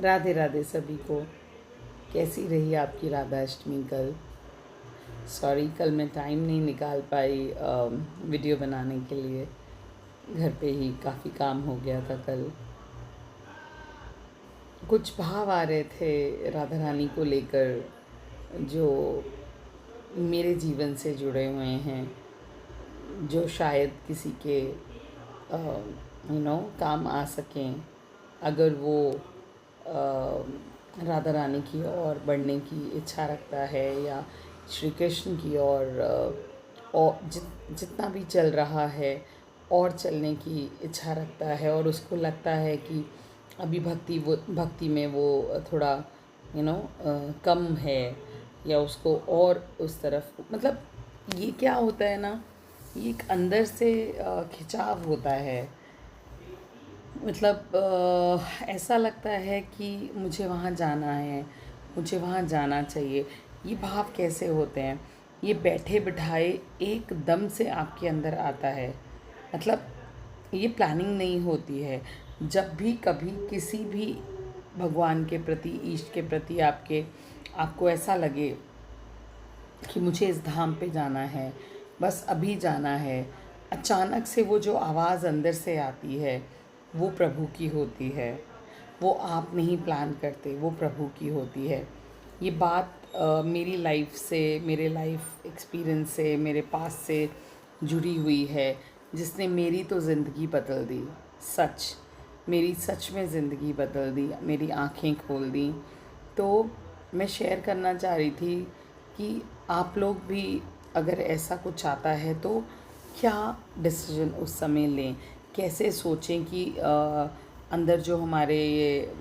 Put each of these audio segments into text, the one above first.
राधे राधे सभी को। कैसी रही आपकी राधा अष्टमी कल? सॉरी, कल मैं टाइम नहीं निकाल पाई वीडियो बनाने के लिए। घर पे ही काफ़ी काम हो गया था कल। कुछ भाव आ रहे थे राधा रानी को लेकर, जो मेरे जीवन से जुड़े हुए हैं, जो शायद किसी के काम आ सकें अगर वो राधा रानी की ओर बढ़ने की इच्छा रखता है, या श्री कृष्ण की ओर और जितना भी चल रहा है और चलने की इच्छा रखता है, और उसको लगता है कि अभी भक्ति में वो थोड़ा कम है, या उसको और उस तरफ, मतलब ये क्या होता है ना, ये एक अंदर से खिंचाव होता है। मतलब ऐसा लगता है कि मुझे वहाँ जाना है, मुझे वहाँ जाना चाहिए। ये भाव कैसे होते हैं? ये बैठे बिठाए एकदम से आपके अंदर आता है। मतलब ये प्लानिंग नहीं होती है। जब भी कभी किसी भी भगवान के प्रति, ईष्ट के प्रति आपको ऐसा लगे कि मुझे इस धाम पे जाना है, बस अभी जाना है, अचानक से वो जो आवाज़ अंदर से आती है वो प्रभु की होती है। वो आप नहीं प्लान करते, वो प्रभु की होती है। ये बात मेरी लाइफ से, मेरे लाइफ एक्सपीरियंस से, मेरे पास से जुड़ी हुई है, जिसने मेरी तो ज़िंदगी बदल दी। सच, मेरी सच में ज़िंदगी बदल दी, मेरी आँखें खोल दी। तो मैं शेयर करना चाह रही थी कि आप लोग भी अगर ऐसा कुछ आता है तो क्या डिसीजन उस समय लें, कैसे सोचें कि अंदर जो हमारे ये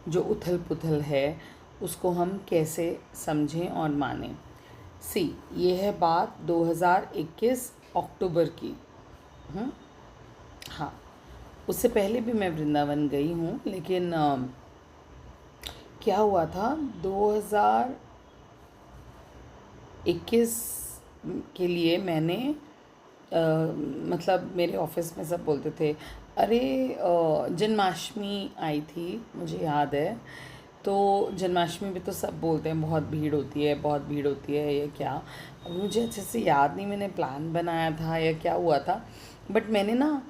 जो उथल पुथल है उसको हम कैसे समझें और मानें। ये है बात 2021 अक्टूबर की। हम्म, हाँ, उससे पहले भी मैं वृंदावन गई हूँ, लेकिन क्या हुआ था 2021 के लिए मैंने मतलब मेरे ऑफिस में सब बोलते थे, अरे जन्माष्टमी आई थी, मुझे याद है। तो जन्माष्टमी में तो सब बोलते हैं बहुत भीड़ होती है, बहुत भीड़ होती है, ये क्या। अब मुझे अच्छे से याद नहीं मैंने प्लान बनाया था या क्या हुआ था, बट मैंने ना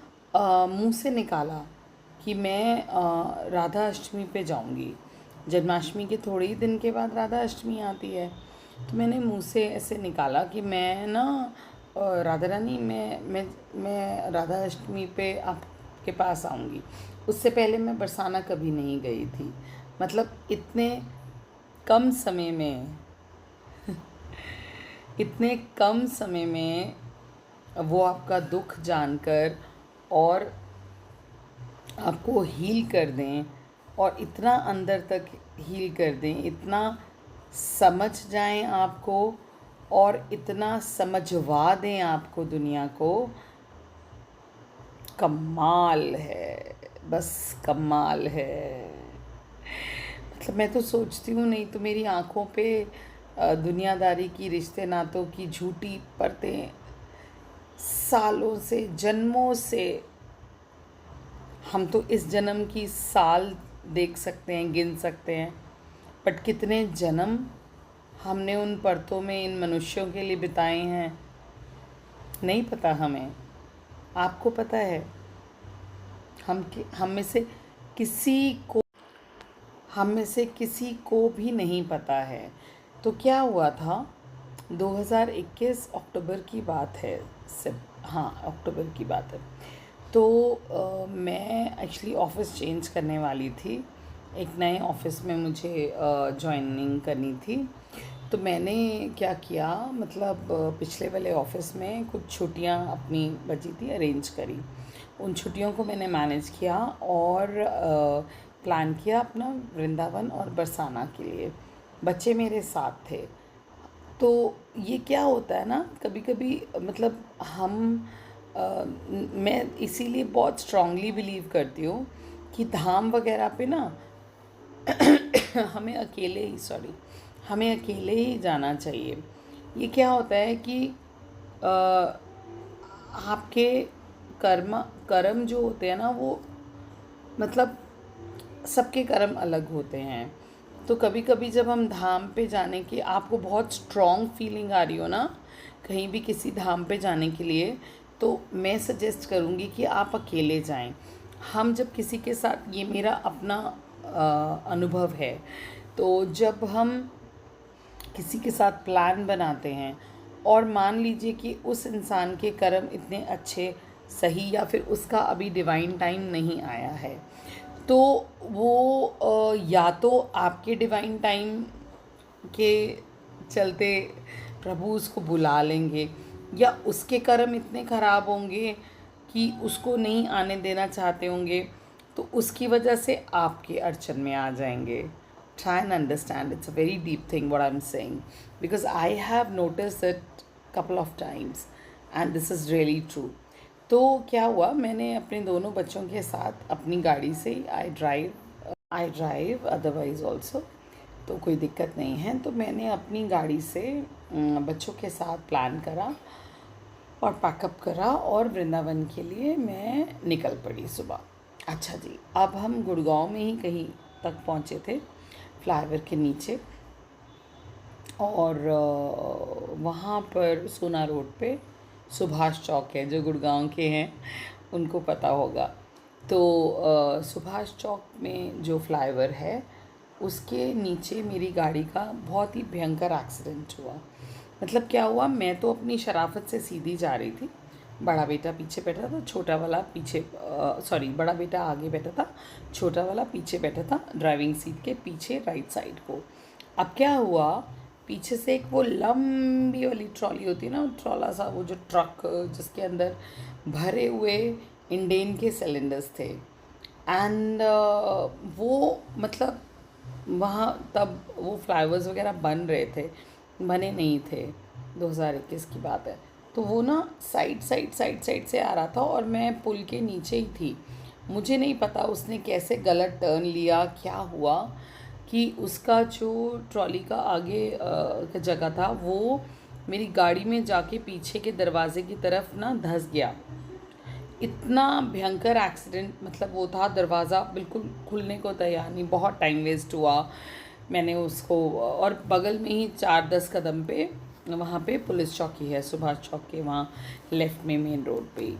मुंह से निकाला कि मैं राधा अष्टमी पे जाऊंगी। जन्माष्टमी के थोड़े ही दिन के बाद राधा अष्टमी आती है। तो मैंने मुंह से ऐसे निकाला कि मैं ना राधा रानी, मैं राधा अष्टमी पे आपके पास आऊँगी। उससे पहले मैं बरसाना कभी नहीं गई थी। मतलब कम समय में इतने कम समय में वो आपका दुख जानकर और आपको हील कर दें, और इतना अंदर तक हील कर दें, इतना समझ जाएं आपको, और इतना समझवा दें आपको दुनिया को। कमाल है, बस कमाल है। मतलब मैं तो सोचती हूँ, नहीं तो मेरी आँखों पे दुनियादारी की, रिश्ते नातों की झूठी परतें सालों से, जन्मों से। हम तो इस जन्म की साल देख सकते हैं, गिन सकते हैं, बट कितने जन्म हमने उन परतों में इन मनुष्यों के लिए बिताए हैं नहीं पता हमें। आपको पता है? हम में से किसी को हम में से किसी को भी नहीं पता है। तो क्या हुआ था, 2021 अक्टूबर की बात है, सिर्फ हाँ अक्टूबर की बात है। तो मैं एक्चुअली ऑफ़िस चेंज करने वाली थी, एक नए ऑफ़िस में मुझे जॉइनिंग करनी थी। तो मैंने क्या किया, मतलब पिछले वाले ऑफ़िस में कुछ छुट्टियां अपनी बची थी, अरेंज करी। उन छुट्टियों को मैंने मैनेज किया और प्लान किया अपना वृंदावन और बरसाना के लिए। बच्चे मेरे साथ थे। तो ये क्या होता है ना, कभी कभी मतलब मैं इसीलिए बहुत स्ट्रांगली बिलीव करती हूँ कि धाम वगैरह पे ना हमें अकेले ही जाना चाहिए। ये क्या होता है कि अ, आपके कर्म कर्म जो होते हैं ना, वो मतलब सबके कर्म अलग होते हैं। तो कभी कभी जब हम धाम पे जाने की, आपको बहुत स्ट्रॉन्ग फीलिंग आ रही हो ना कहीं भी किसी धाम पे जाने के लिए, तो मैं सजेस्ट करूँगी कि आप अकेले जाएं। हम जब किसी के साथ, ये मेरा अपना अनुभव है, तो जब हम किसी के साथ प्लान बनाते हैं और मान लीजिए कि उस इंसान के कर्म इतने अच्छे, सही, या फिर उसका अभी डिवाइन टाइम नहीं आया है, तो वो या तो आपके डिवाइन टाइम के चलते प्रभु उसको बुला लेंगे, या उसके कर्म इतने ख़राब होंगे कि उसको नहीं आने देना चाहते होंगे, तो उसकी वजह से आपके अड़चन में आ जाएंगे। Try and understand, it's a very deep thing what I'm saying, because I have noticed it couple of times and this is really true. तो क्या हुआ, मैंने अपने दोनों बच्चों के साथ अपनी गाड़ी से, आई ड्राइव अदरवाइज ऑल्सो, तो कोई दिक्कत नहीं है, तो मैंने अपनी गाड़ी से बच्चों के साथ प्लान करा और पैकअप करा और वृंदावन के लिए मैं निकल पड़ी सुबह। अच्छा जी, अब हम गुड़गांव में ही कहीं तक पहुँचे थे, फ्लाईओवर के नीचे, और वहाँ पर सोना रोड पे सुभाष चौक है, जो गुड़गांव के हैं उनको पता होगा। तो सुभाष चौक में जो फ्लाईओवर है उसके नीचे मेरी गाड़ी का बहुत ही भयंकर एक्सीडेंट हुआ। मतलब क्या हुआ, मैं तो अपनी शराफत से सीधी जा रही थी, बड़ा बेटा पीछे बैठा था, छोटा वाला पीछे, सॉरी, बड़ा बेटा आगे बैठा था, छोटा वाला पीछे बैठा था ड्राइविंग सीट के पीछे राइट साइड को। अब क्या हुआ, पीछे से एक वो लंबी वाली ट्रॉली होती है ना, ट्रॉला सा, वो जो ट्रक जिसके अंदर भरे हुए इंडेन के सिलेंडर्स थे, एंड वो मतलब वहाँ तब वो फ्लाईओवर्स वगैरह बन रहे थे, बने नहीं थे, 2021 की बात है। तो वो ना साइड से आ रहा था और मैं पुल के नीचे ही थी। मुझे नहीं पता उसने कैसे गलत टर्न लिया, क्या हुआ कि उसका जो ट्रॉली का आगे का जगह था वो मेरी गाड़ी में जाके पीछे के दरवाजे की तरफ ना धंस गया। इतना भयंकर एक्सीडेंट, मतलब वो था, दरवाज़ा बिल्कुल खुलने को तैयार नहीं, बहुत टाइम वेस्ट हुआ। मैंने उसको, और बगल में ही 4-10 कदम पे वहाँ पे पुलिस चौकी है, सुभाष चौक के वहाँ लेफ़्ट में मेन रोड पे।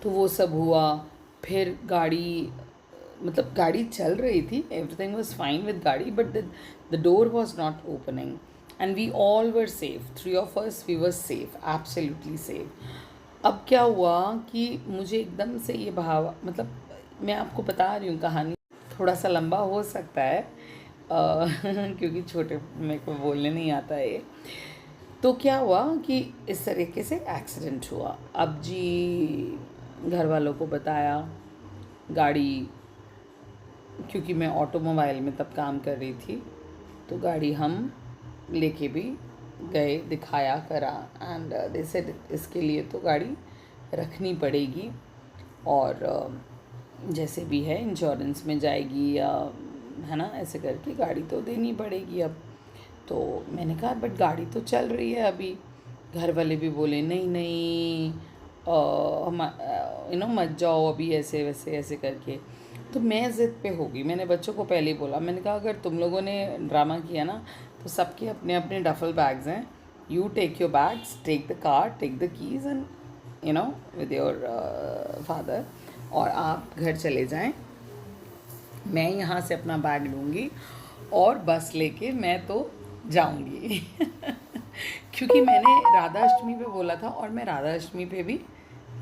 तो वो सब हुआ। फिर गाड़ी, मतलब गाड़ी चल रही थी, एवरीथिंग वाज फाइन विद गाड़ी, but the door was not opening and we all were safe, 3 of us we were safe, absolutely safe. अब क्या हुआ कि मुझे एकदम से ये भाव, मतलब मैं आपको बता रही हूँ कहानी, थोड़ा सा लंबा हो सकता है क्योंकि छोटे मेरे को बोलने नहीं आता है ये। तो क्या हुआ कि इस तरीके से एक्सीडेंट हुआ। अब जी घर वालों को बताया, गाड़ी, क्योंकि मैं ऑटोमोबाइल में तब काम कर रही थी, तो गाड़ी हम लेके भी गए, दिखाया करा, एंड दे सेड इसके लिए तो गाड़ी रखनी पड़ेगी, और जैसे भी है इंश्योरेंस में जाएगी, या है ना, ऐसे करके गाड़ी तो देनी पड़ेगी अब। तो मैंने कहा बट गाड़ी तो चल रही है अभी। घर वाले भी बोले नहीं नहीं, हम मत जाओ अभी, ऐसे वैसे ऐसे करके। तो मैं ज़िद पे हो गई, मैंने बच्चों को पहले ही बोला, मैंने कहा अगर तुम लोगों ने ड्रामा किया ना, तो सबके अपने अपने डफल बैग्स हैं, you take your bags, take the car, take the keys and with your father, और आप घर चले जाएं। मैं यहाँ से अपना बैग लूँगी और बस लेके मैं तो जाऊँगी क्योंकि मैंने राधा अष्टमी पे बोला था और मैं राधा अष्टमी पे भी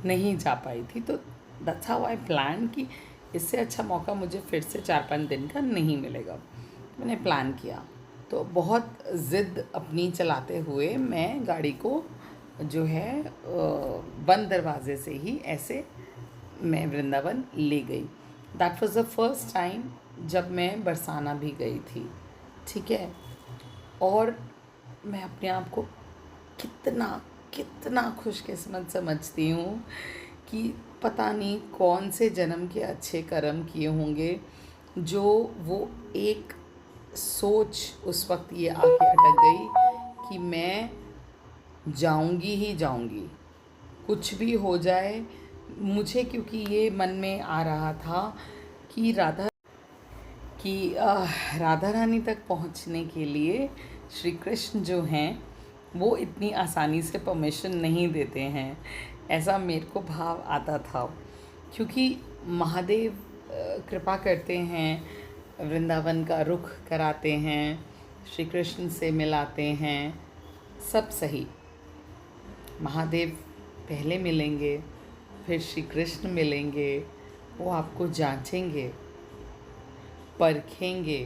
नहीं जा पाई थी। तो दैट्स हाउ आई प्लान कि इससे अच्छा मौका मुझे फिर से 4-5 दिन का नहीं मिलेगा। मैंने प्लान किया, तो बहुत ज़िद अपनी चलाते हुए मैं गाड़ी को जो है बंद दरवाजे से ही ऐसे मैं वृंदावन ले गई। That was the first time जब मैं बरसाना भी गई थी, ठीक है। और मैं अपने आप को कितना कितना खुशकिस्मत समझती हूँ कि पता नहीं कौन से जन्म के अच्छे कर्म किए होंगे, जो वो एक सोच उस वक्त ये आके अटक गई कि मैं जाऊंगी ही जाऊंगी, कुछ भी हो जाए मुझे, क्योंकि ये मन में आ रहा था कि राधा रानी तक पहुंचने के लिए श्री कृष्ण जो हैं वो इतनी आसानी से परमिशन नहीं देते हैं, ऐसा मेरे को भाव आता था। क्योंकि महादेव कृपा करते हैं, वृंदावन का रुख कराते हैं, श्री कृष्ण से मिलाते हैं, सब सही। महादेव पहले मिलेंगे, फिर श्री कृष्ण मिलेंगे, वो आपको जांचेंगे, परखेंगे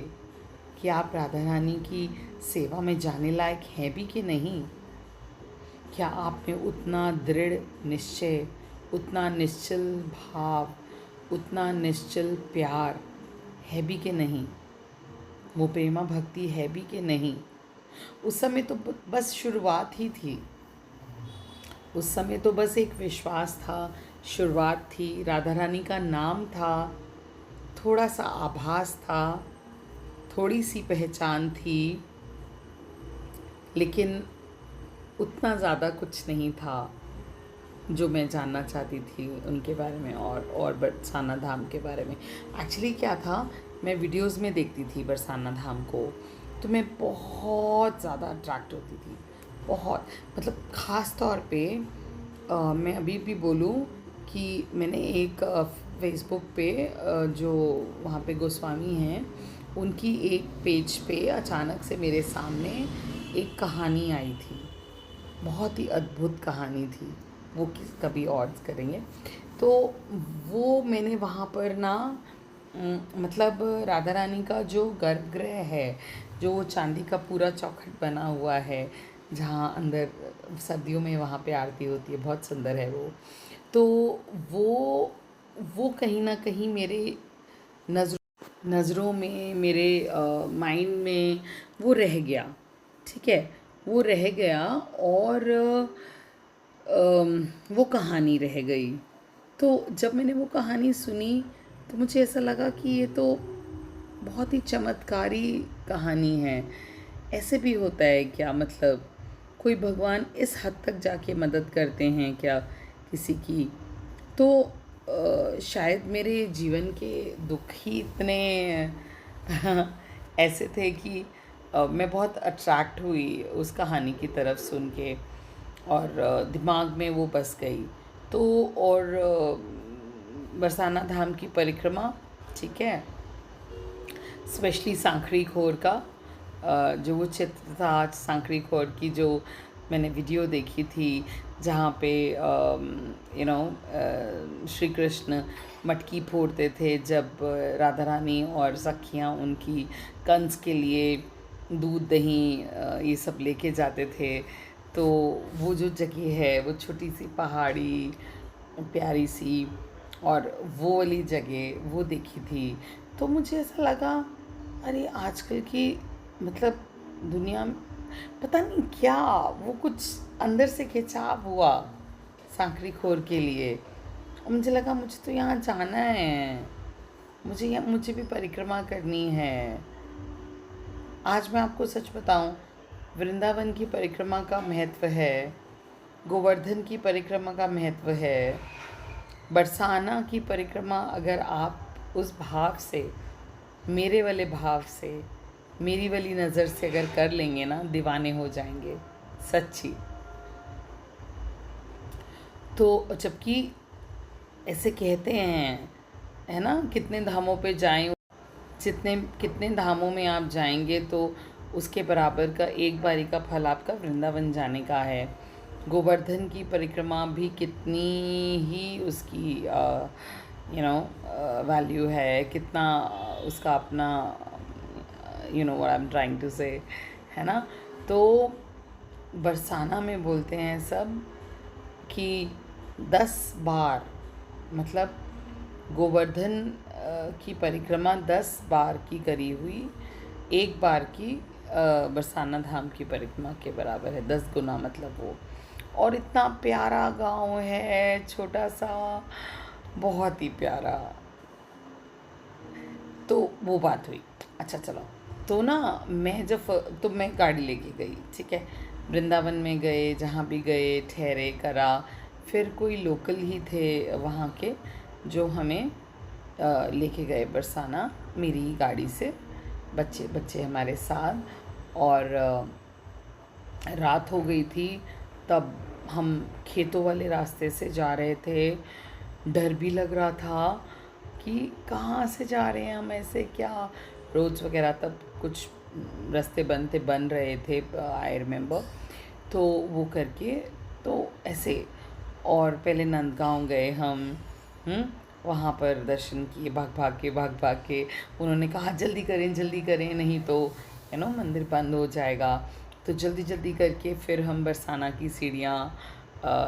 कि आप राधा रानी की सेवा में जाने लायक हैं भी कि नहीं। क्या आप में उतना दृढ़ निश्चय, उतना निश्चल भाव, उतना निश्चल प्यार है भी कि नहीं, वो प्रेमा भक्ति है भी कि नहीं। उस समय तो बस शुरुआत ही थी, उस समय तो बस एक विश्वास था, शुरुआत थी। राधा रानी का नाम था, थोड़ा सा आभास था, थोड़ी सी पहचान थी, लेकिन उतना ज़्यादा कुछ नहीं था जो मैं जानना चाहती थी उनके बारे में और बरसाना धाम के बारे में। एक्चुअली क्या था, मैं वीडियोस में देखती थी बरसाना धाम को, तो मैं बहुत ज़्यादा अट्रैक्ट होती थी, बहुत, मतलब ख़ास तौर पे मैं अभी भी बोलूँ कि मैंने एक फेसबुक पे जो वहाँ पे गोस्वामी हैं उनकी एक पेज पे अचानक से मेरे सामने एक कहानी आई थी, बहुत ही अद्भुत कहानी थी, वो कभी और करेंगे। तो वो मैंने वहाँ पर ना मतलब राधा रानी का जो गर्भगृह है, जो वो चांदी का पूरा चौखट बना हुआ है, जहाँ अंदर सर्दियों में वहाँ पे आरती होती है, बहुत सुंदर है वो। तो वो कहीं ना कहीं मेरे नज़रों में, मेरे माइंड में वो रह गया, ठीक है, वो रह गया और वो कहानी रह गई। तो जब मैंने वो कहानी सुनी तो मुझे ऐसा लगा कि ये तो बहुत ही चमत्कारी कहानी है। ऐसे भी होता है क्या, मतलब कोई भगवान इस हद तक जाके मदद करते हैं क्या किसी की। तो शायद मेरे जीवन के दुख ही इतने ऐसे थे कि मैं बहुत अट्रैक्ट हुई उस कहानी की तरफ सुन के, और दिमाग में वो बस गई। तो और बरसाना धाम की परिक्रमा, ठीक है, स्पेशली सांखड़ी खोर का जो वो चित्र था, सांखड़ी खोर की जो मैंने वीडियो देखी थी, जहाँ पे श्री कृष्ण मटकी फोड़ते थे जब राधा रानी और सखियाँ उनकी कंस के लिए दूध दही ये सब लेके जाते थे। तो वो जो जगह है, वो छोटी सी पहाड़ी प्यारी सी, और वो वाली जगह वो देखी थी। तो मुझे ऐसा लगा, अरे आजकल की मतलब दुनिया में पता नहीं क्या वो कुछ अंदर से खिंचाव हुआ सांकरी खोर के लिए, और मुझे लगा मुझे तो यहाँ जाना है, मुझे भी परिक्रमा करनी है। आज मैं आपको सच बताऊं, वृंदावन की परिक्रमा का महत्व है, गोवर्धन की परिक्रमा का महत्व है, बरसाना की परिक्रमा अगर आप उस भाव से, मेरे वाले भाव से, मेरी वाली नज़र से अगर कर लेंगे ना, दीवाने हो जाएंगे सच्ची। तो जबकि ऐसे कहते हैं, है ना, कितने धामों पे जाएं, कितने धामों में आप जाएंगे तो उसके बराबर का एक बारी का फल आपका वृंदावन जाने का है। गोवर्धन की परिक्रमा भी कितनी ही उसकी वैल्यू है, कितना उसका अपना what I am trying to say, है ना। तो बरसाना में बोलते हैं सब कि 10 बार, मतलब गोवर्धन की परिक्रमा 10 बार की करी हुई एक बार की बरसाना धाम की परिक्रमा के बराबर है, 10 गुना मतलब वो। और इतना प्यारा गांव है, छोटा सा, बहुत ही प्यारा। तो वो बात हुई। अच्छा चलो, तो ना मैं गाड़ी लेके गई, ठीक है, वृंदावन में गए, जहाँ भी गए ठहरे करा। फिर कोई लोकल ही थे वहाँ के जो हमें लेके गए बरसाना मेरी गाड़ी से, बच्चे बच्चे हमारे साथ। और रात हो गई थी तब हम खेतों वाले रास्ते से जा रहे थे। डर भी लग रहा था कि कहाँ से जा रहे हैं हम, ऐसे क्या रोड्स वगैरह तब कुछ रास्ते बन रहे थे, आई रिमेंबर। तो वो करके तो ऐसे, और पहले नंदगांव गए हम। वहाँ पर दर्शन किए, भाग भाग के। उन्होंने कहा जल्दी करें नहीं तो मंदिर बंद हो जाएगा। तो जल्दी जल्दी करके फिर हम बरसाना की सीढ़ियाँ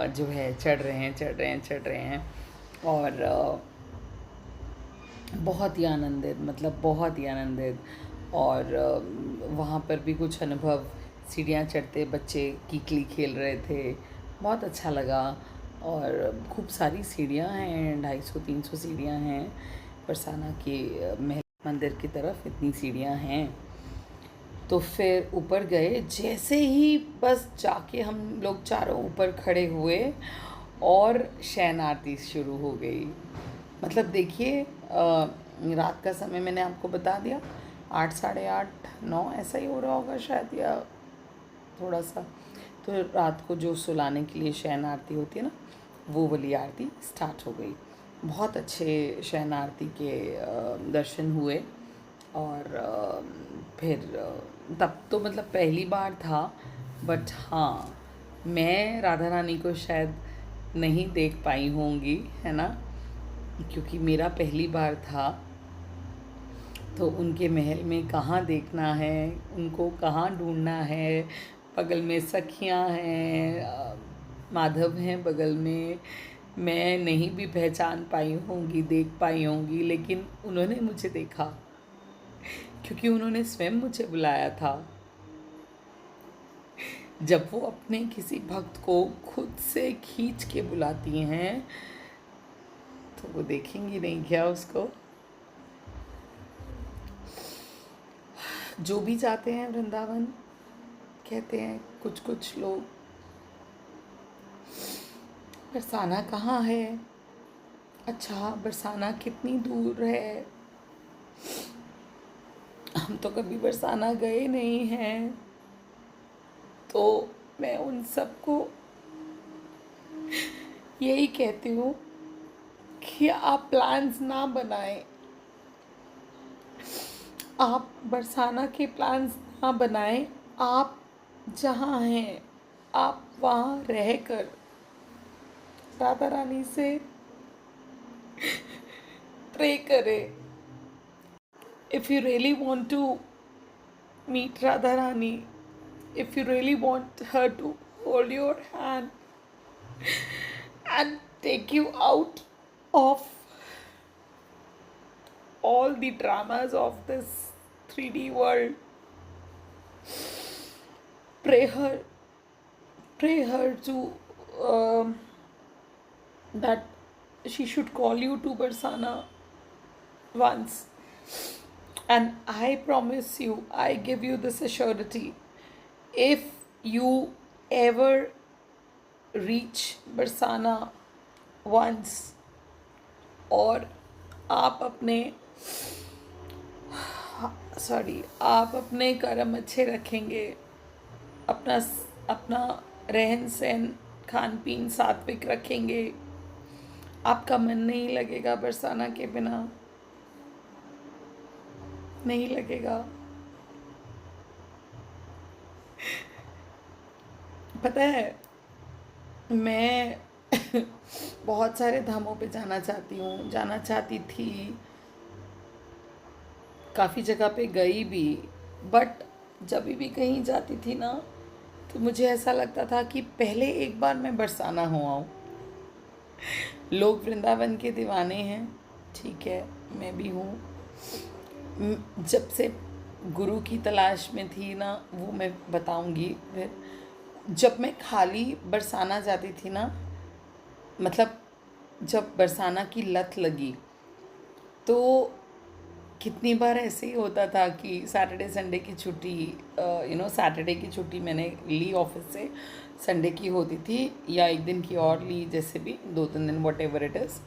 जो है चढ़ रहे हैं। और बहुत ही आनंदित, मतलब बहुत ही आनंदित। और वहाँ पर भी कुछ अनुभव, सीढ़ियाँ चढ़ते बच्चे कीकली खेल रहे थे, बहुत अच्छा लगा। और खूब सारी सीढ़ियाँ हैं, 250-300 सीढ़ियाँ हैं बरसाना के महल मंदिर की तरफ, इतनी सीढ़ियाँ हैं। तो फिर ऊपर गए, जैसे ही बस जाके हम लोग चारों ऊपर खड़े हुए और शयन आरती शुरू हो गई। मतलब देखिए, रात का समय मैंने आपको बता दिया, 8, साढ़े 8, 9 ऐसा ही हो रहा होगा शायद, या थोड़ा सा। तो रात को जो सुलाने के लिए शयन आरती होती है ना, वो वाली आरती स्टार्ट हो गई। बहुत अच्छे शयन आरती के दर्शन हुए। और फिर तब तो मतलब पहली बार था, बट हाँ, मैं राधा रानी को शायद नहीं देख पाई होंगी, है ना, क्योंकि मेरा पहली बार था। तो उनके महल में कहाँ देखना है, उनको कहाँ ढूंढना है, बगल में सखियाँ हैं, माधव हैं बगल में, मैं नहीं भी पहचान पाई होंगी, देख पाई होंगी, लेकिन उन्होंने मुझे देखा, क्योंकि उन्होंने स्वयं मुझे बुलाया था। जब वो अपने किसी भक्त को खुद से खींच के बुलाती हैं, तो वो देखेंगी नहीं क्या उसको? जो भी जाते हैं वृंदावन, कहते हैं कुछ लोग, बरसाना कहाँ है? अच्छा, बरसाना कितनी दूर है? हम तो कभी बरसाना गए नहीं हैं। तो मैं उन सबको यही कहती हूँ कि आप प्लान्स ना बनाएं, आप बरसाना के प्लान्स ना बनाएं। आप जहाँ हैं, आप वहाँ रहकर राधा रानी से प्रे करें। If you really want to meet Radha Rani, if you really want her to hold your hand and take you out of all the dramas of this 3D world, pray her to that she should call you to Barsana once. And I promise you, I give you this assurity, if you ever reach Barsana once, और आप अपने कर्म अच्छे रखेंगे, अपना रहन सहन खान पीन सात्विक रखेंगे, आपका मन नहीं लगेगा बरसाना के बिना, नहीं लगेगा। पता है, मैं बहुत सारे धामों पे जाना चाहती थी, काफ़ी जगह पे गई भी, बट जब भी कहीं जाती थी ना, तो मुझे ऐसा लगता था कि पहले एक बार मैं बरसाना हो आऊँ। लोग वृंदावन के दीवाने हैं, ठीक है, मैं भी हूँ। जब से गुरु की तलाश में थी ना, वो मैं बताऊंगी फिर। जब मैं खाली बरसाना जाती थी ना, मतलब जब बरसाना की लत लगी, तो कितनी बार ऐसे ही होता था कि सैटरडे संडे की छुट्टी, सैटरडे की छुट्टी मैंने ली ऑफिस से, संडे की होती थी या एक दिन की और ली, जैसे भी 2-3 दिन, वॉट एवर इट इज़।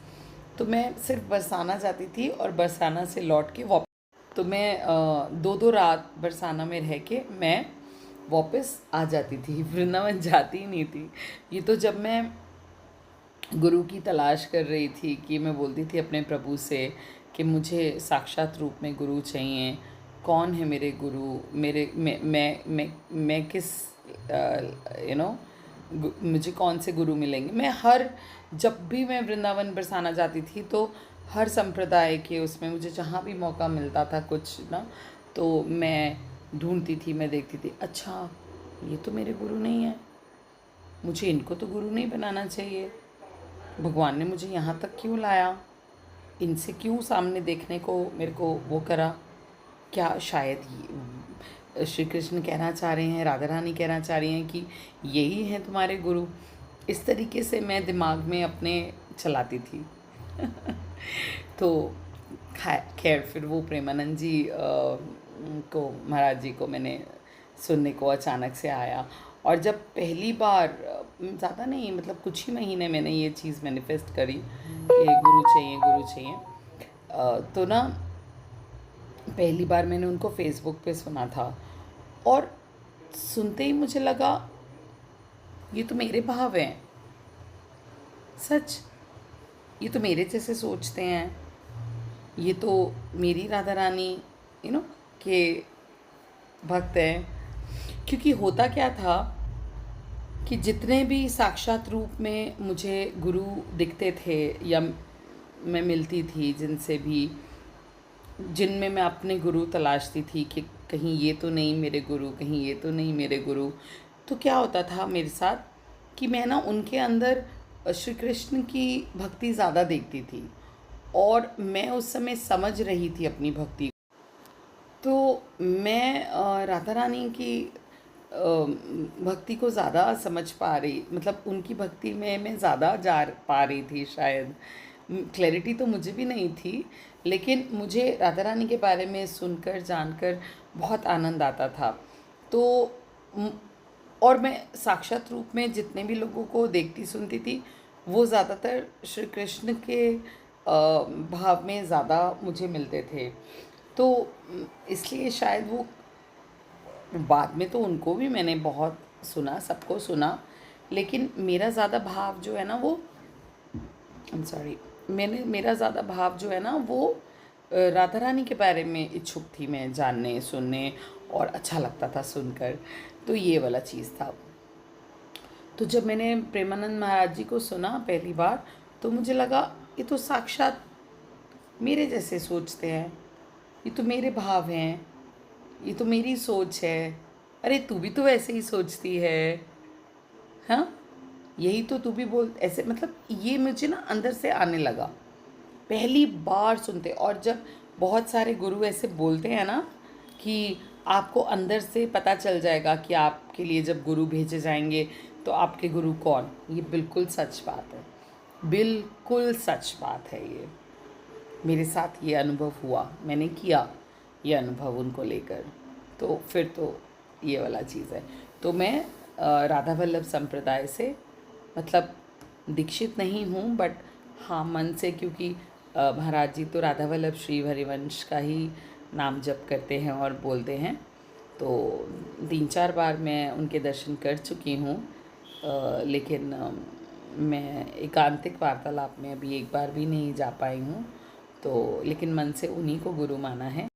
तो मैं सिर्फ बरसाना जाती थी और बरसाना से लौट के वापस, तो मैं 2-2 रात बरसाना में रह के मैं वापस आ जाती थी, वृंदावन जाती ही नहीं थी। ये तो जब मैं गुरु की तलाश कर रही थी कि मैं बोलती थी अपने प्रभु से कि मुझे साक्षात रूप में गुरु चाहिए, कौन है मेरे गुरु, मेरे मैं किस मुझे कौन से गुरु मिलेंगे। मैं हर जब भी मैं वृंदावन बरसाना जाती थी तो हर संप्रदाय के उसमें मुझे जहाँ भी मौका मिलता था कुछ ना, तो मैं ढूंढती थी, मैं देखती थी, अच्छा ये तो मेरे गुरु नहीं है, मुझे इनको तो गुरु नहीं बनाना चाहिए, भगवान ने मुझे यहाँ तक क्यों लाया, इनसे क्यों सामने देखने को मेरे को वो करा, क्या शायद श्री कृष्ण कहना चाह रहे हैं, राधा रानी कहना चाह रही हैं कि यही हैं तुम्हारे गुरु। इस तरीके से मैं दिमाग में अपने चलाती थी। तो खैर फिर वो प्रेमानंद जी को, महाराज जी को मैंने सुनने को अचानक से आया, और जब पहली बार, ज़्यादा नहीं मतलब कुछ ही महीने मैंने ये चीज़ मैनिफेस्ट करी कि गुरु चाहिए गुरु चाहिए, तो ना पहली बार मैंने उनको फेसबुक पे सुना था, और सुनते ही मुझे लगा ये तो मेरे भाव हैं, सच ये तो मेरे जैसे सोचते हैं, ये तो मेरी राधा रानी के भक्त हैं। क्योंकि होता क्या था कि जितने भी साक्षात रूप में मुझे गुरु दिखते थे या मैं मिलती थी जिनसे भी, जिनमें मैं अपने गुरु तलाशती थी कि कहीं ये तो नहीं मेरे गुरु, कहीं ये तो नहीं मेरे गुरु, तो क्या होता था मेरे साथ कि मैं ना उनके अंदर श्री कृष्ण की भक्ति ज़्यादा देखती थी, और मैं उस समय समझ रही थी अपनी भक्ति। तो मैं राधा रानी की भक्ति को ज़्यादा समझ पा रही, मतलब उनकी भक्ति में मैं ज़्यादा जा पा रही थी शायद। क्लैरिटी तो मुझे भी नहीं थी, लेकिन मुझे राधा रानी के बारे में सुनकर जानकर बहुत आनंद आता था। तो और मैं साक्षात रूप में जितने भी लोगों को देखती सुनती थी, वो ज़्यादातर श्री कृष्ण के भाव में ज़्यादा मुझे मिलते थे। तो इसलिए शायद वो, बाद में तो उनको भी मैंने बहुत सुना, सबको सुना, लेकिन मेरा ज़्यादा भाव जो है ना वो, मेरा ज़्यादा भाव जो है ना वो राधा रानी के बारे में इच्छुक थी मैं जानने सुनने, और अच्छा लगता था सुनकर। तो ये वाला चीज़ था। तो जब मैंने प्रेमानंद महाराज जी को सुना पहली बार, तो मुझे लगा ये तो साक्षात मेरे जैसे सोचते हैं, ये तो मेरे भाव हैं, ये तो मेरी सोच है, अरे तू भी तो वैसे ही सोचती है, हाँ यही तो तू भी बोल ऐसे, मतलब ये मुझे ना अंदर से आने लगा पहली बार सुनते। और जब बहुत सारे गुरु ऐसे बोलते हैं ना कि आपको अंदर से पता चल जाएगा कि आपके लिए जब गुरु भेजे जाएंगे तो आपके गुरु कौन, ये बिल्कुल सच बात है, बिल्कुल सच बात है। ये मेरे साथ ये अनुभव हुआ, मैंने किया ये अनुभव उनको लेकर, तो फिर तो ये वाला चीज़ है। तो मैं राधा वल्लभ संप्रदाय से, मतलब दीक्षित नहीं हूँ, बट हाँ मन से, क्योंकि महाराज जी तो राधा वल्लभ श्री हरिवंश का ही नाम जप करते हैं और बोलते हैं। तो 3-4 बार मैं उनके दर्शन कर चुकी हूँ, लेकिन मैं एकांतिक वार्तालाप में अभी एक बार भी नहीं जा पाई हूँ। तो लेकिन मन से उन्हीं को गुरु माना है,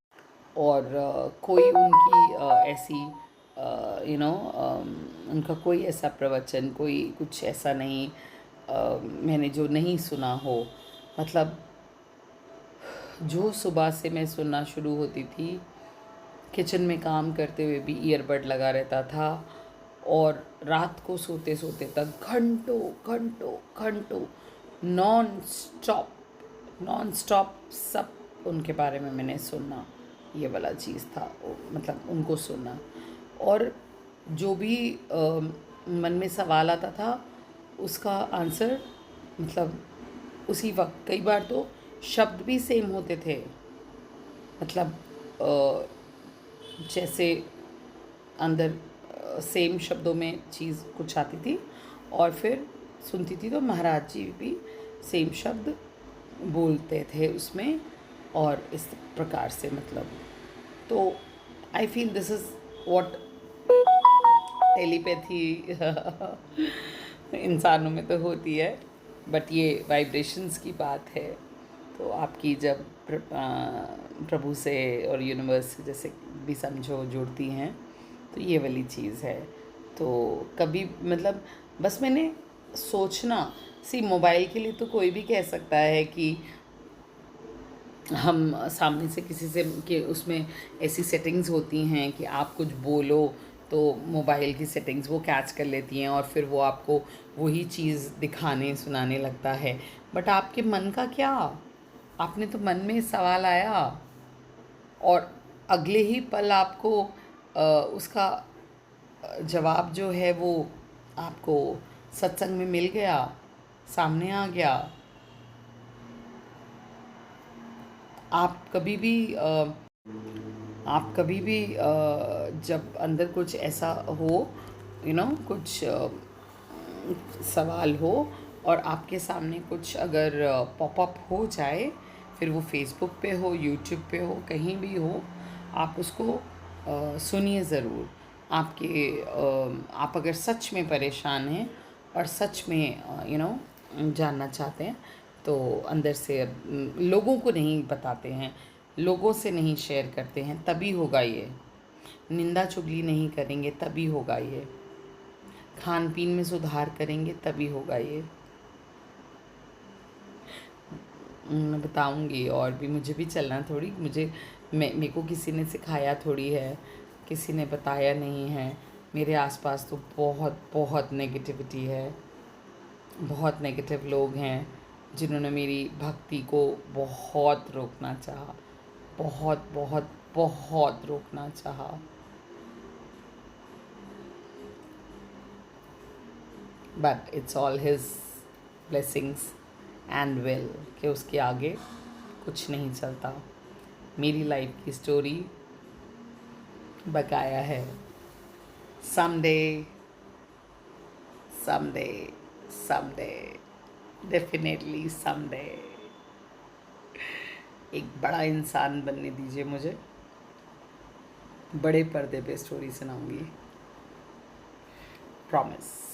और कोई उनकी ऐसी उनका कोई ऐसा प्रवचन, कोई कुछ ऐसा नहीं मैंने जो नहीं सुना हो। मतलब जो सुबह से मैं सुनना शुरू होती थी, किचन में काम करते हुए भी ईयरबड लगा रहता था, और रात को सोते सोते तक घंटों घंटों घंटों नॉन स्टॉप सब उनके बारे में मैंने सुनना, ये वाला चीज़ था। मतलब उनको सुनना, और जो भी मन में सवाल आता था उसका आंसर, मतलब उसी वक्त। कई बार तो शब्द भी सेम होते थे, मतलब जैसे अंदर सेम शब्दों में चीज़ कुछ आती थी, और फिर सुनती थी तो महाराज जी भी सेम शब्द बोलते थे उसमें, और इस प्रकार से मतलब। तो I feel this is what telepathy इंसानों में तो होती है, बट ये वाइब्रेशंस की बात है। तो आपकी जब प्रभु से और यूनिवर्स से जैसे भी समझो जुड़ती हैं, तो ये वाली चीज़ है। तो कभी मतलब बस मैंने सोचना, मोबाइल के लिए तो कोई भी कह सकता है कि हम सामने से किसी से कि उसमें ऐसी सेटिंग्स होती हैं कि आप कुछ बोलो तो मोबाइल की सेटिंग्स वो कैच कर लेती हैं और फिर वो आपको वही चीज़ दिखाने सुनाने लगता है। बट आपके मन का क्या? आपने तो मन में सवाल आया और अगले ही पल आपको उसका जवाब जो है वो आपको सत्संग में मिल गया, सामने आ गया। आप कभी भी जब अंदर कुछ ऐसा हो, कुछ सवाल हो और आपके सामने कुछ अगर पॉपअप हो जाए, फिर वो फेसबुक पे हो, यूट्यूब पे हो, कहीं भी हो, आप उसको सुनिए ज़रूर। आप अगर सच में परेशान हैं और सच में जानना चाहते हैं, तो अंदर से लोगों को नहीं बताते हैं, लोगों से नहीं शेयर करते हैं, तभी होगा ये। निंदा चुगली नहीं करेंगे तभी होगा ये। खान पीन में सुधार करेंगे तभी होगा ये। मैं बताऊंगी और भी, मुझे भी चलना थोड़ी, मेरे को किसी ने सिखाया थोड़ी है, किसी ने बताया नहीं है। मेरे आसपास तो बहुत बहुत नेगेटिविटी है, बहुत नेगेटिव लोग हैं जिन्होंने मेरी भक्ति को बहुत रोकना चाहा, बहुत बहुत बहुत रोकना चाहा। But it's all his blessings and will कि उसके आगे कुछ नहीं चलता। मेरी लाइफ की स्टोरी बकाया है। Someday someday someday definitely someday एक बड़ा इंसान बनने दीजिए मुझे, बड़े पर्दे पे स्टोरी सुनाऊंगी, प्रॉमिस।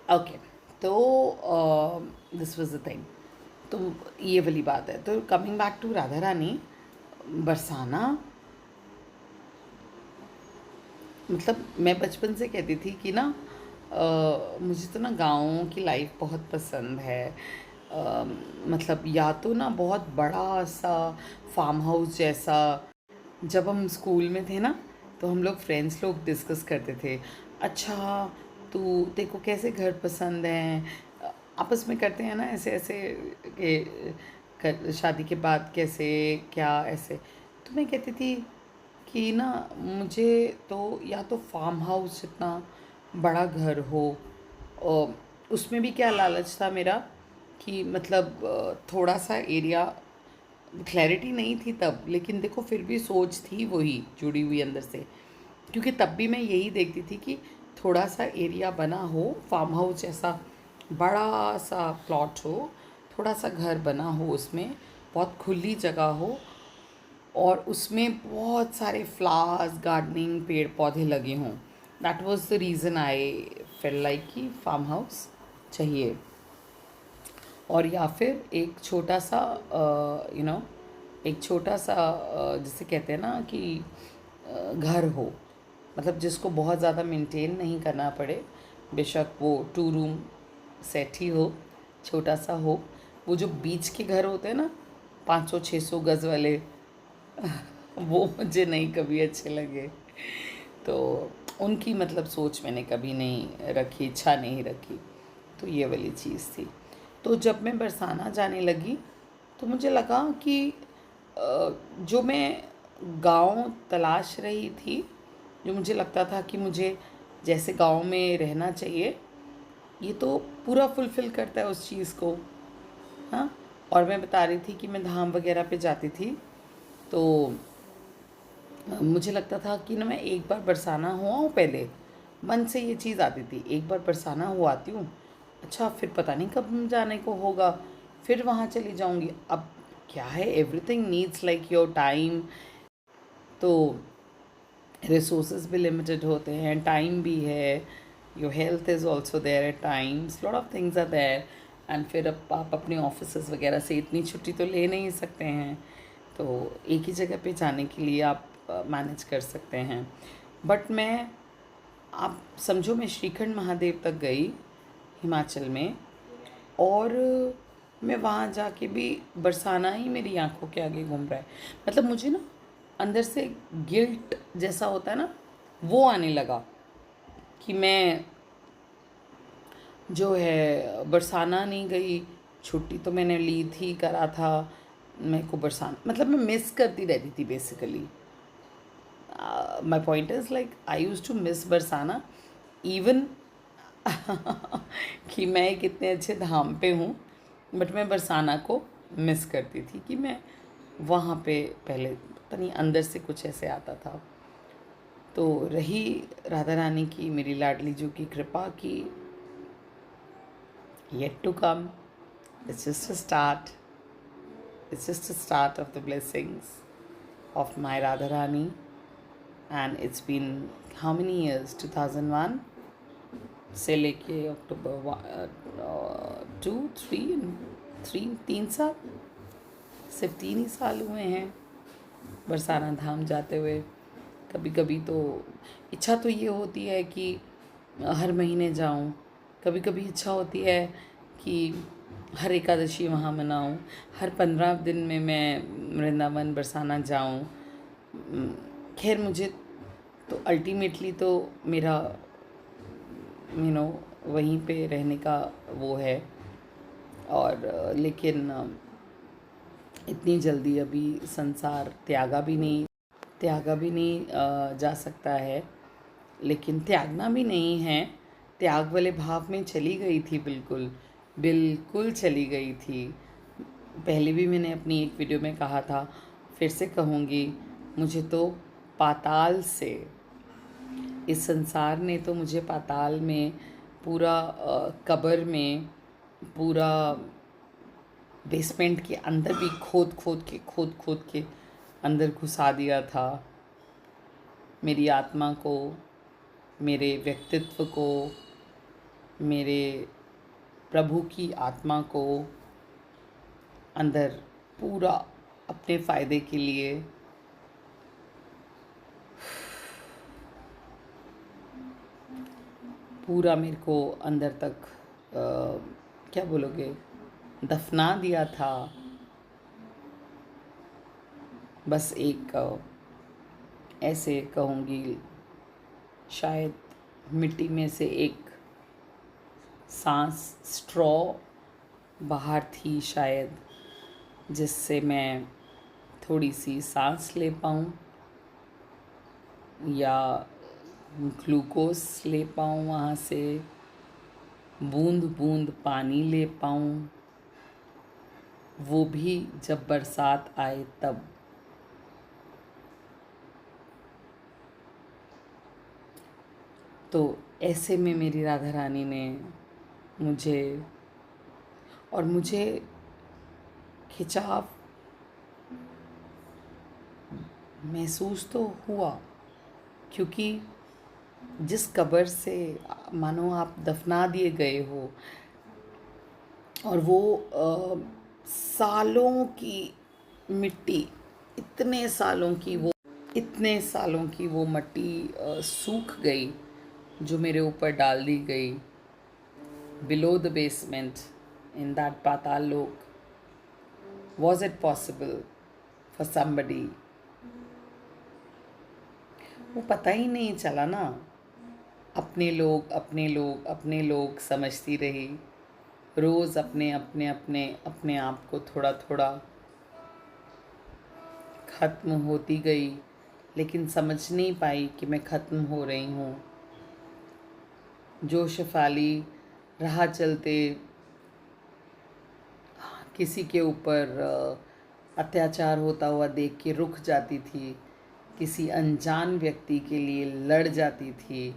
ओके, तो दिस वाज द थिंग। तो ये वाली बात है। तो coming back to Radha Rani, Barsana, मतलब मैं बचपन से कहती थी कि ना मुझे तो ना गाँव की लाइफ बहुत पसंद है। मतलब या तो ना बहुत बड़ा सा फार्म हाउस जैसा। जब हम स्कूल में थे ना, तो हम लोग फ्रेंड्स लोग डिस्कस करते थे, अच्छा तू तेरे को कैसे घर पसंद हैं, आपस में करते हैं ना ऐसे ऐसे कि शादी के बाद कैसे क्या ऐसे। तो मैं कहती थी कि ना मुझे तो या तो फार्म हाउस जितना बड़ा घर हो, और उसमें भी क्या लालच था मेरा कि मतलब थोड़ा सा एरिया, क्लैरिटी नहीं थी तब, लेकिन देखो फिर भी सोच थी वही जुड़ी हुई अंदर से, क्योंकि तब भी मैं यही देखती थी कि थोड़ा सा एरिया बना हो, फार्म हाउस जैसा बड़ा सा प्लॉट हो, थोड़ा सा घर बना हो, उसमें बहुत खुली जगह हो और उसमें बहुत सारे फ्लावर्स, गार्डनिंग, पेड़ पौधे लगे हों। That was the reason I fail like कि फार्म हाउस चाहिए। और या फिर एक छोटा सा एक छोटा सा जिसे कहते हैं ना कि घर हो, मतलब जिसको बहुत ज़्यादा मेंटेन नहीं करना पड़े, बेशक वो 2 रूम सेट ही हो, छोटा सा हो। वो जो बीच के घर होते हैं ना, 500-600 गज़ वाले, वो मुझे नहीं कभी अच्छे लगे। तो उनकी मतलब सोच मैंने कभी नहीं रखी, इच्छा नहीं रखी। तो ये वाली चीज़ थी। तो जब मैं बरसाना जाने लगी, तो मुझे लगा कि जो मैं गांव तलाश रही थी, जो मुझे लगता था कि मुझे जैसे गांव में रहना चाहिए, ये तो पूरा फुलफ़िल करता है उस चीज़ को। हाँ, और मैं बता रही थी कि मैं धाम वगैरह पे जाती थी, तो मुझे लगता था कि ना मैं एक बार बरसाना हुआ हूँ पहले, मन से ये चीज़ आती थी, एक बार बरसाना हो आती हूँ, अच्छा फिर पता नहीं कब जाने को होगा, फिर वहाँ चली जाऊँगी। अब क्या है, everything needs like your time. तो रिसोर्सेज भी लिमिटेड होते हैं, टाइम भी है, your health is also there at times, lot of things are there. And फिर अब आप अपने ऑफिस वगैरह से इतनी छुट्टी तो ले नहीं सकते हैं, तो एक ही जगह पे जाने के लिए आप मैनेज कर सकते हैं। बट मैं, आप समझो, मैं श्रीखंड महादेव तक गई हिमाचल में, और मैं वहाँ जाके भी बरसाना ही मेरी आंखों के आगे घूम रहा है। मतलब मुझे ना अंदर से गिल्ट जैसा होता है ना, वो आने लगा कि मैं जो है बरसाना नहीं गई। छुट्टी तो मैंने ली थी, करा था, मेरे को बरसाना, मतलब मैं मिस करती रहती थी basically. My point is like I use to miss Barsana even कि मैं एक इतने अच्छे धाम पे हूँ, बट मैं बरसाना को मिस करती थी कि मैं वहाँ पे पहले, पता नहीं अंदर से कुछ ऐसे आता था। तो रही राधा रानी की, मेरी लाडली जो की कृपा की, yet to come, it's just a start, it's just a start of the blessings of my Radha Rani. And it's been how many years, 2001 से लेके अक्टूबर 3 साल, सिर्फ 3 ही साल हुए हैं बरसाना धाम जाते हुए। कभी कभी तो इच्छा तो ये होती है कि हर महीने जाऊं, कभी कभी इच्छा होती है कि हर एकादशी वहाँ मनाऊं, हर 15 दिन में मैं वृंदावन बरसाना जाऊं। खैर मुझे तो अल्टीमेटली तो मेरा वहीं पे रहने का वो है, और लेकिन इतनी जल्दी अभी संसार त्यागा भी नहीं जा सकता है। लेकिन त्यागना भी नहीं है, त्याग वाले भाव में चली गई थी, बिल्कुल बिल्कुल चली गई थी। पहले भी मैंने अपनी एक वीडियो में कहा था, फिर से कहूँगी, मुझे तो पाताल से, इस संसार ने तो मुझे पाताल में पूरा कब्र में, पूरा बेसमेंट के अंदर भी खोद खोद के अंदर घुसा दिया था। मेरी आत्मा को, मेरे व्यक्तित्व को, मेरे प्रभु की आत्मा को अंदर पूरा अपने फ़ायदे के लिए पूरा मेरे को अंदर तक क्या बोलोगे, दफना दिया था। बस एक ऐसे कहूँगी, शायद मिट्टी में से एक सांस, स्ट्रॉ बाहर थी शायद, जिससे मैं थोड़ी सी सांस ले पाऊँ या ग्लूकोज ले पाऊँ, वहाँ से बूंद बूंद पानी ले पाऊँ, वो भी जब बरसात आए तब। तो ऐसे में मेरी राधा रानी ने मुझे खिंचाव महसूस तो हुआ, क्योंकि जिस कब्र से मानो आप दफना दिए गए हो, और वो सालों की मिट्टी, इतने सालों की वो मिट्टी सूख गई, जो मेरे ऊपर डाल दी गई below the basement in that patal lok. Was it possible for somebody? वो पता ही नहीं चला ना, अपने लोग समझती रही, रोज़ अपने आप को थोड़ा थोड़ा ख़त्म होती गई, लेकिन समझ नहीं पाई कि मैं ख़त्म हो रही हूँ। जोश फाली राह चलते किसी के ऊपर अत्याचार होता हुआ देख के रुक जाती थी, किसी अनजान व्यक्ति के लिए लड़ जाती थी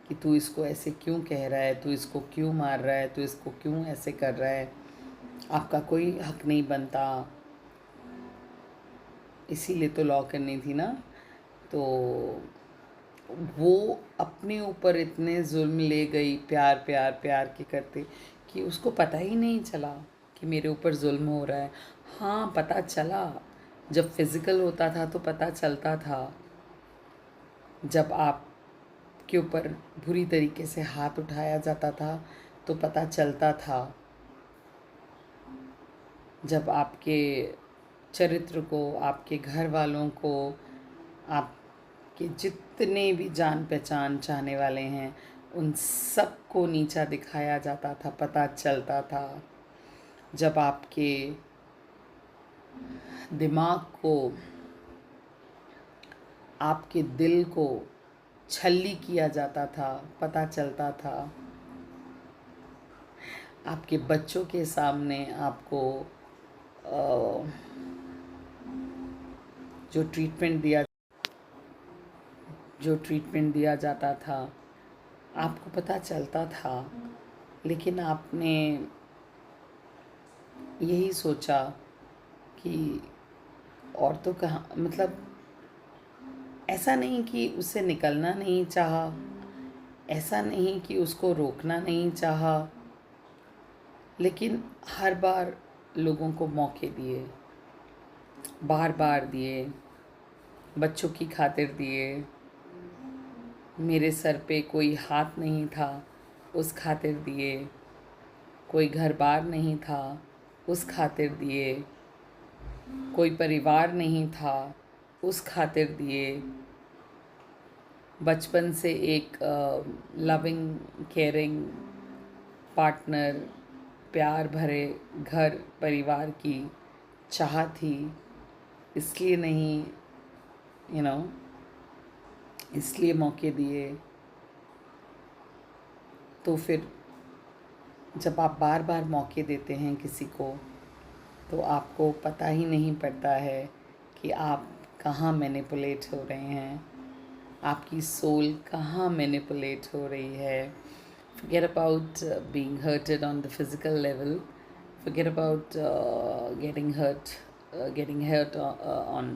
कि तू इसको ऐसे क्यों कह रहा है, तू इसको क्यों मार रहा है, तू इसको क्यों ऐसे कर रहा है। आपका कोई हक नहीं बनता, इसीलिए तो लॉ करनी थी ना। तो वो अपने ऊपर इतने जुल्म ले गई प्यार प्यार प्यार के करते कि उसको पता ही नहीं चला कि मेरे ऊपर जुल्म हो रहा है। हाँ, पता चला, जब फिज़िकल होता था तो पता चलता था, जब आपके ऊपर बुरी तरीके से हाथ उठाया जाता था तो पता चलता था, जब आपके चरित्र को, आपके घर वालों को, आपके जितने भी जान पहचान चाहने वाले हैं उन सबको नीचा दिखाया जाता था, पता चलता था। जब आपके दिमाग को, आपके दिल को छल्ली किया जाता था, पता चलता था। आपके बच्चों के सामने आपको जो ट्रीटमेंट दिया जाता था, आपको पता चलता था, लेकिन आपने यही सोचा कि और तो कहाँ, मतलब ऐसा नहीं कि उससे निकलना नहीं चाहा, ऐसा नहीं कि उसको रोकना नहीं चाहा, लेकिन हर बार लोगों को मौके दिए, बार बार दिए, बच्चों की खातिर दिए, मेरे सर पे कोई हाथ नहीं था उस खातिर दिए, कोई घर बार नहीं था उस खातिर दिए, कोई परिवार नहीं था उस खातिर दिए, बचपन से एक लविंग केयरिंग पार्टनर, प्यार भरे घर परिवार की चाह थी, इसलिए नहीं, यू नो, इसलिए मौके दिए। तो फिर जब आप बार बार मौके देते हैं किसी को, तो आपको पता ही नहीं पड़ता है कि आप कहाँ मैनिपुलेट हो रहे हैं, आपकी सोल कहाँ मैनिपुलेट हो रही है। Forget about being hurted on the physical level. Forget about getting hurt on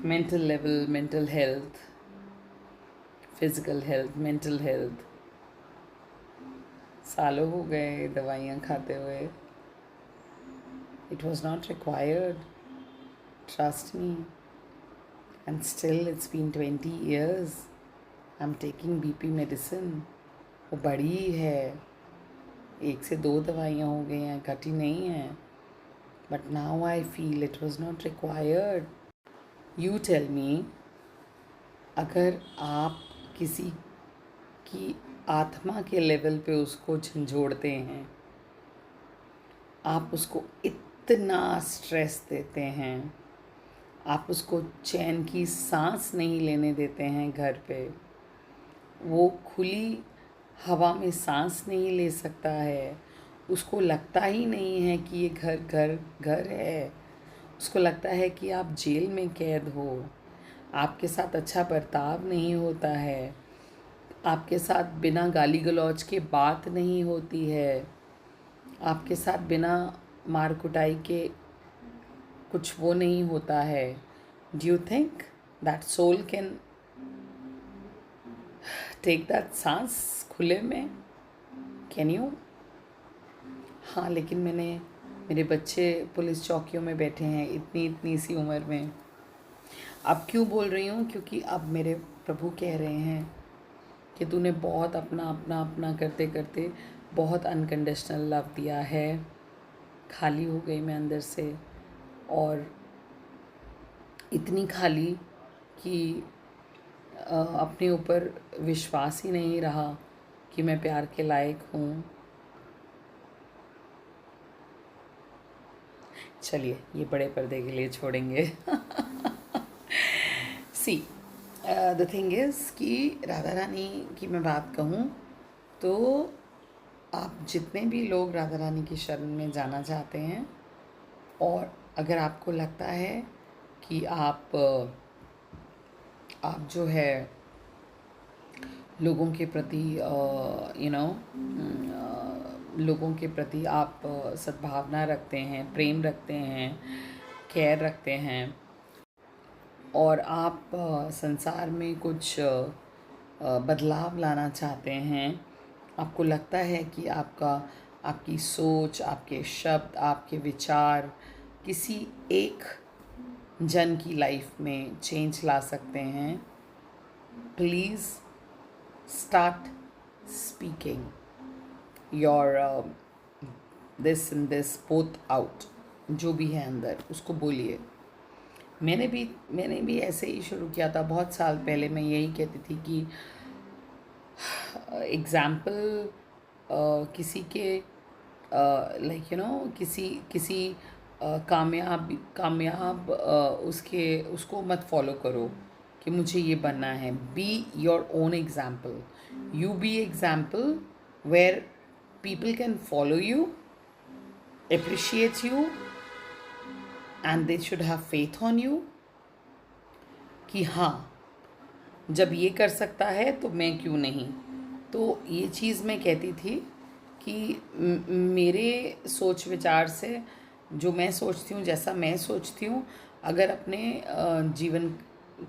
mental level, mental health, physical health, mental health. सालों हो गए दवाइयाँ खाते हुए। It was not required. Trust me. And still it's been 20 years. I'm taking BP medicine. वो बड़ी है, 1 से 2 दवाइयाँ हो गई हैं, घटी नहीं है। But now I feel it was not required. You tell me, अगर आप किसी की आत्मा के लेवल पे उसको झंझोड़ते हैं, आप उसको इतना स्ट्रेस देते हैं, आप उसको चैन की सांस नहीं लेने देते हैं घर पे, वो खुली हवा में सांस नहीं ले सकता है, उसको लगता ही नहीं है कि ये घर घर घर है, उसको लगता है कि आप जेल में कैद हो, आपके साथ अच्छा बर्ताव नहीं होता है, आपके साथ बिना गाली गलौज के बात नहीं होती है, आपके साथ बिना मार कुटाई के कुछ वो नहीं होता है। Do you think that soul can take that सांस खुले में? Can you? हाँ, लेकिन मेरे बच्चे पुलिस चौकियों में बैठे हैं इतनी इतनी सी उम्र में। अब क्यों बोल रही हूँ? क्योंकि अब मेरे प्रभु कह रहे हैं कि तूने बहुत अपना अपना अपना करते करते बहुत अनकंडीशनल लव दिया है, खाली हो गई मैं अंदर से, और इतनी खाली कि अपने ऊपर विश्वास ही नहीं रहा कि मैं प्यार के लायक हूँ। चलिए, ये बड़े पर्दे के लिए छोड़ेंगे। सी द थिंग इज़ कि राधा रानी की मैं बात कहूँ तो आप जितने भी लोग राधा रानी की शरण में जाना चाहते हैं, और अगर आपको लगता है कि आप जो है लोगों के प्रति लोगों के प्रति आप सद्भावना रखते हैं, प्रेम रखते हैं, केयर रखते हैं और आप संसार में कुछ बदलाव लाना चाहते हैं, आपको लगता है कि आपकी सोच, आपके शब्द, आपके विचार किसी एक जन की लाइफ में चेंज ला सकते हैं, please start speaking your this in this both out. जो भी है अंदर उसको बोलिए। मैंने भी ऐसे ही शुरू किया था बहुत साल पहले। मैं यही कहती थी कि एग्ज़ाम्पल किसी के लाइक यू नो किसी किसी कामयाब उसको मत फॉलो करो कि मुझे ये बनना है। Be your own example, you be example where people can follow you, appreciate you, and they should have faith on you कि हाँ, जब ये कर सकता है तो मैं क्यों नहीं। तो ये चीज़ मैं कहती थी कि मेरे सोच विचार से जो मैं सोचती हूँ, जैसा मैं सोचती हूँ, अगर अपने जीवन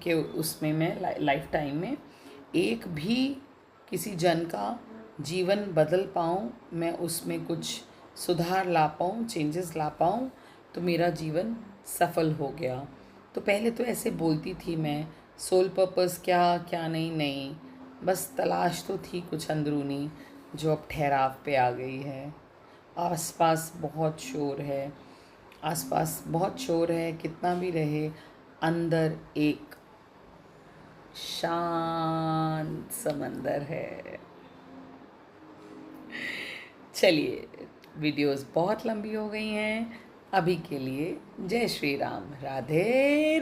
के उसमें मैं लाइफ टाइम में एक भी किसी जन का जीवन बदल पाऊँ, मैं उसमें कुछ सुधार ला पाऊँ, चेंजेस ला पाऊँ, तो मेरा जीवन सफल हो गया। तो पहले तो ऐसे बोलती थी मैं, सोल पर्पस क्या क्या नहीं, बस तलाश तो थी कुछ अंदरूनी जो अब ठहराव पे आ गई है। आसपास बहुत शोर है, कितना भी रहे, अंदर एक शांत समंदर है। चलिए, वीडियोस बहुत लंबी हो गई हैं, अभी के लिए जय श्री राम, राधे।